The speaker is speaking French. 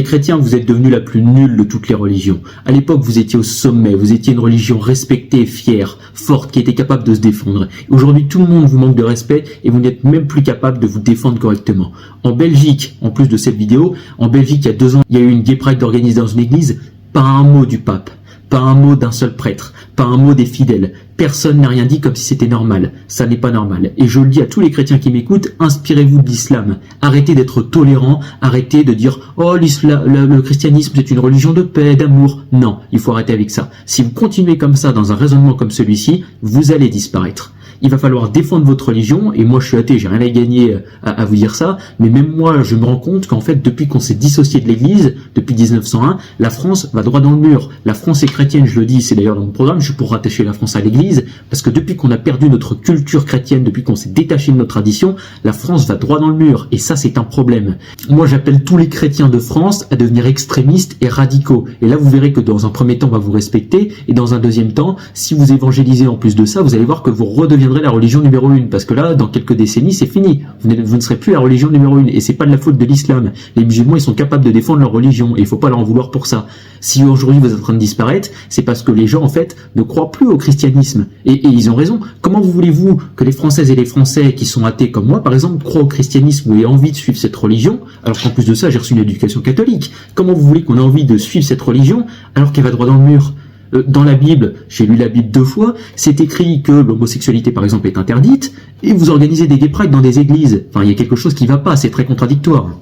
Les chrétiens, vous êtes devenus la plus nulle de toutes les religions. À l'époque, vous étiez au sommet, vous étiez une religion respectée, fière, forte, qui était capable de se défendre. Aujourd'hui, tout le monde vous manque de respect et vous n'êtes même plus capable de vous défendre correctement. En Belgique, en plus de cette vidéo, en Belgique, il y a 2 ans, il y a eu une Gay Pride organisée dans une église, pas un mot du pape. Pas un mot d'un seul prêtre, pas un mot des fidèles. Personne n'a rien dit comme si c'était normal. Ça n'est pas normal. Et je le dis à tous les chrétiens qui m'écoutent, inspirez-vous de l'islam. Arrêtez d'être tolérants, arrêtez de dire « Oh, le christianisme, c'est une religion de paix, d'amour ». Non, il faut arrêter avec ça. Si vous continuez comme ça, dans un raisonnement comme celui-ci, vous allez disparaître. Il va falloir défendre votre religion, et moi je suis athée, j'ai rien à gagner à vous dire ça, mais même moi je me rends compte qu'en fait depuis qu'on s'est dissocié de l'église, depuis 1901, la France va droit dans le mur. La France est chrétienne, je le dis, c'est d'ailleurs dans mon programme, je suis pour rattacher la France à l'église, parce que depuis qu'on a perdu notre culture chrétienne, depuis qu'on s'est détaché de notre tradition, la France va droit dans le mur, et ça c'est un problème. Moi j'appelle tous les chrétiens de France à devenir extrémistes et radicaux, et là vous verrez que dans un premier temps on va vous respecter, et dans un deuxième temps, si vous évangélisez en plus de ça, vous allez voir que vous redeviendrez la religion numéro 1, parce que là, dans quelques décennies, c'est fini. Vous ne serez plus la religion numéro 1, et c'est pas de la faute de l'islam. Les musulmans, ils sont capables de défendre leur religion, et il faut pas leur en vouloir pour ça. Si aujourd'hui vous êtes en train de disparaître, c'est parce que les gens, en fait, ne croient plus au christianisme. Et ils ont raison. Comment vous voulez-vous que les Françaises et les Français qui sont athées comme moi, par exemple, croient au christianisme ou aient envie de suivre cette religion, alors qu'en plus de ça, j'ai reçu une éducation catholique? Comment vous voulez qu'on ait envie de suivre cette religion, alors qu'elle va droit dans le mur? Dans la Bible, j'ai lu la Bible 2 fois, c'est écrit que l'homosexualité par exemple est interdite, et vous organisez des gay pride dans des églises. Enfin, il y a quelque chose qui va pas, c'est très contradictoire.